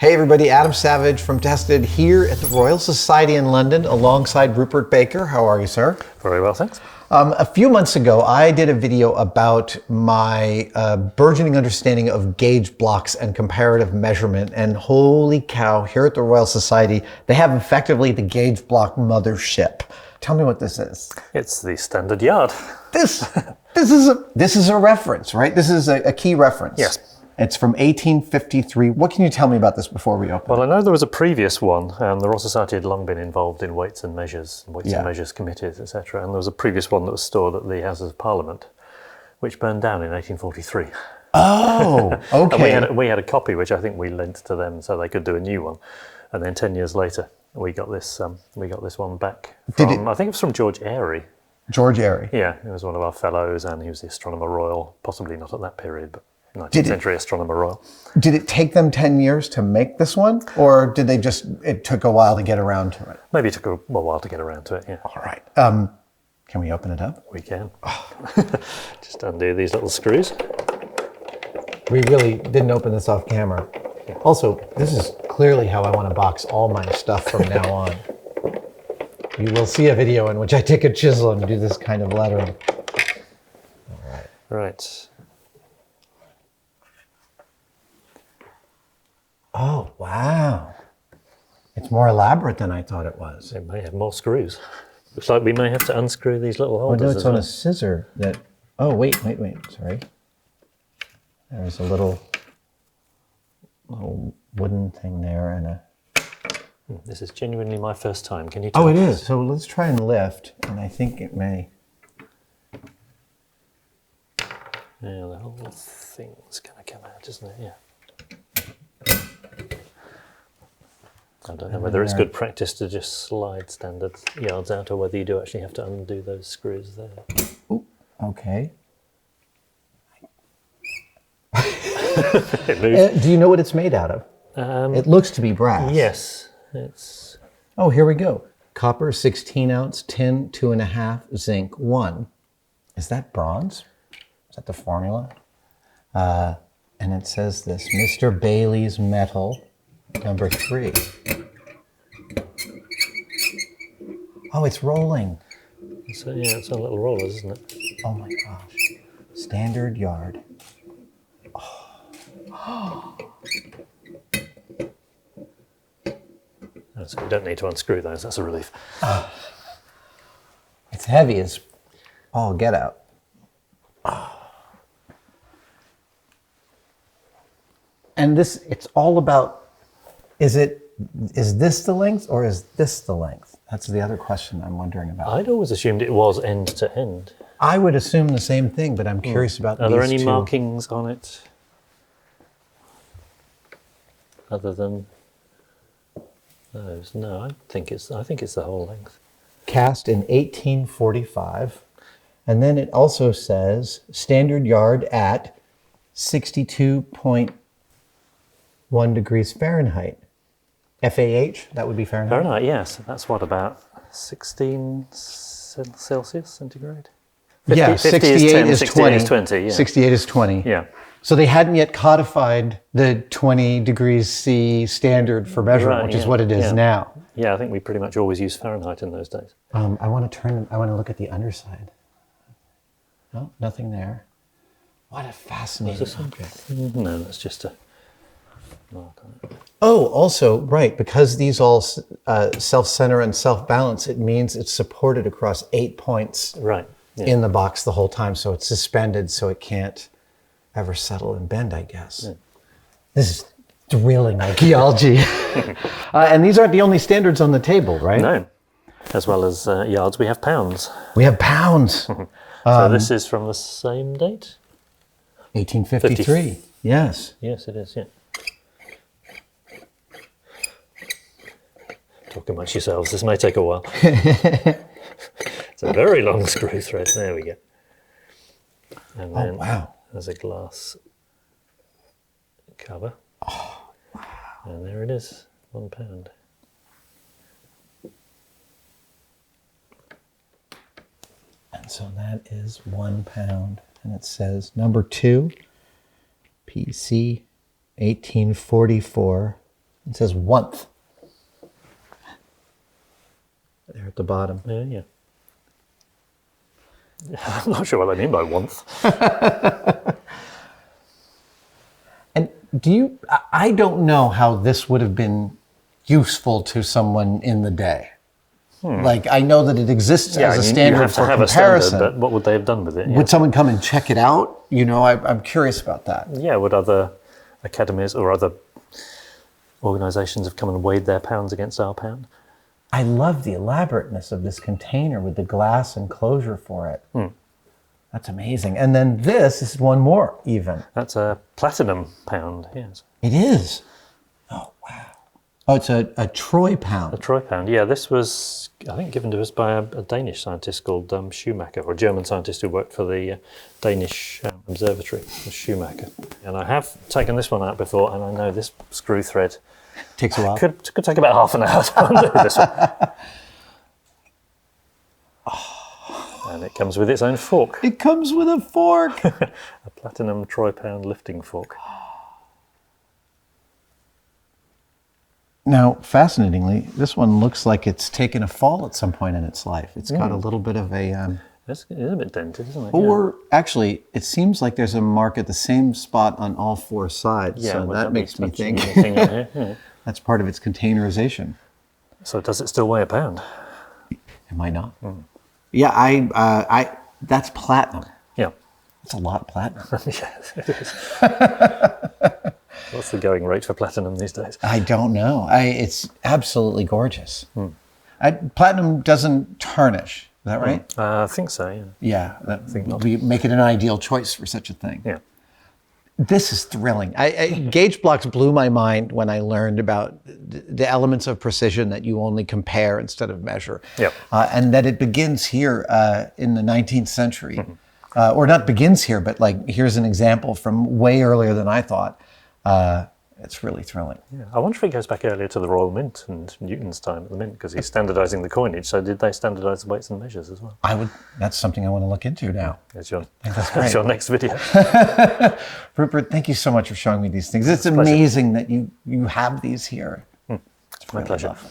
Hey everybody, Adam Savage from Tested here at the Royal Society in London alongside Rupert Baker. How are you, sir? Very well, thanks. A few months ago, I did a video about my burgeoning understanding of gauge blocks and comparative measurement, and holy cow, here at the Royal Society, they have effectively the gauge block mothership. Tell me what this is. It's the standard yard. This is a reference, right? This is a key reference. Yes. It's from 1853. What can you tell me about this before we open? Well, I know there was a previous one. The Royal Society had long been involved in weights and measures committees, etc. And there was a previous one that was stored at the Houses of Parliament, which burned down in 1843. Oh, okay. And we had a copy, which I think we lent to them so they could do a new one. And then 10 years later, we got this one back from, I think it was from George Airy. George Airy. Yeah, he was one of our fellows, and he was the Astronomer Royal, possibly not at that period, but 19th century Astronomer Royal. Did it take them 10 years to make this one, or did they it took a while to get around to it? Maybe it took a while to get around to it, yeah. All right. Can we open it up? We can. Just undo these little screws. We really didn't open this off camera. Also, this is clearly how I want to box all my stuff from now on. You will see a video in which I take a chisel and do this kind of lettering. All right. Right. Oh, wow. It's more elaborate than I thought it was. It may have more screws. Looks like we may have to unscrew these little Oh, holders. no, it's on a scissor that... Oh, wait. Sorry. There's a little wooden thing there and a... This is genuinely my first time. Can you tell? Oh, it is. So let's try and lift, and I think it may... Yeah, the whole thing's going to come out, isn't it? Yeah. I don't know whether it's good practice to just slide standard yards out or whether you do actually have to undo those screws there. Ooh, okay. It moves. Do you know what it's made out of? It looks to be brass. Yes. It's... Oh, here we go. Copper, 16 ounce, tin, 2.5, zinc, 1. Is that bronze? Is that the formula? And it says this, Mr. Bailey's metal, number 3. Oh, it's rolling. So, yeah, it's on little rollers, isn't it? Oh my gosh. Standard yard. Oh. So we don't need to unscrew those, that's a relief. It's heavy as all get out. Oh. And this, it's all about, is this the length or is this the length? That's the other question I'm wondering about. I'd always assumed it was end to end. I would assume the same thing, but I'm curious about these two. Are there any markings on it? Other than those? No, I think it's the whole length. Cast in 1845. And then it also says standard yard at 62.1 degrees Fahrenheit. FAH, that would be Fahrenheit? Fahrenheit, yes. That's what, about 16 Celsius, centigrade? 50, yeah, 68 is 20. 68 is 20, yeah. 68 is 20. Yeah. So they hadn't yet codified the 20 degrees C standard for measurement, which is what it is now. Yeah, I think we pretty much always use Fahrenheit in those days. I want to look at the underside. No, nothing there. What a fascinating object. No, that's just a mark on it. Oh, also, right, because these all self-center and self-balance, it means it's supported across 8 points in the box the whole time, so it's suspended so it can't ever settle and bend, I guess. Yeah. This is thrilling archaeology. And these aren't the only standards on the table, right? No. As well as yards, we have pounds. We have pounds. So this is from the same date? 1853, yes. Yes, it is, yeah. Talk amongst yourselves, this may take a while. It's a very long screw thread, there we go. And then wow. There's a glass cover. Oh, wow. And there it is, £1. And so that is £1. And it says number 2, PC 1844 It says oneth. There at the bottom. Yeah. I'm not sure what they mean by oneth. And I don't know how this would have been useful to someone in the day. Like, I know that it exists as a standard you have for to have comparison. A standard, but what would they have done with it? Would someone come and check it out? I'm curious about that. Yeah, would other academies or other organisations have come and weighed their pounds against our pound? I love the elaborateness of this container with the glass enclosure for it. That's amazing. And then this is one more even. That's a platinum pound, yes. It is. Oh, wow. Oh, it's a troy pound. A troy pound, yeah. This was, I think, given to us by a Danish scientist called Schumacher, or a German scientist who worked for the Danish observatory, Schumacher. And I have taken this one out before, and I know this screw thread takes a while. Could take about half an hour to undo this one. And it comes with its own fork. It comes with a fork. A platinum troy pound lifting fork. Now, fascinatingly, this one looks like it's taken a fall at some point in its life. It's got a little bit of a... It is a bit dented, isn't it? Or, actually, it seems like there's a mark at the same spot on all four sides. Yeah, so that makes me think that's part of its containerization. So does it still weigh a pound? It might not. Yeah, that's platinum. Yeah. That's a lot of platinum. Yes, it is. What's the going rate for platinum these days? I don't know. It's absolutely gorgeous. Platinum doesn't tarnish. Is that right? I think so, yeah. Yeah, we make it an ideal choice for such a thing. Yeah. This is thrilling. Gauge blocks blew my mind when I learned about the elements of precision that you only compare instead of measure. Yep. And that it begins here in the 19th century. Or not begins here, but like here's an example from way earlier than I thought. It's really thrilling. Yeah. I wonder if it goes back earlier to the Royal Mint and Newton's time at the Mint, because he's standardising the coinage. So did they standardise the weights and measures as well? That's something I want to look into now. That's your next video. Rupert, thank you so much for showing me these things. It's amazing that you have these here. It's my pleasure. Lovely.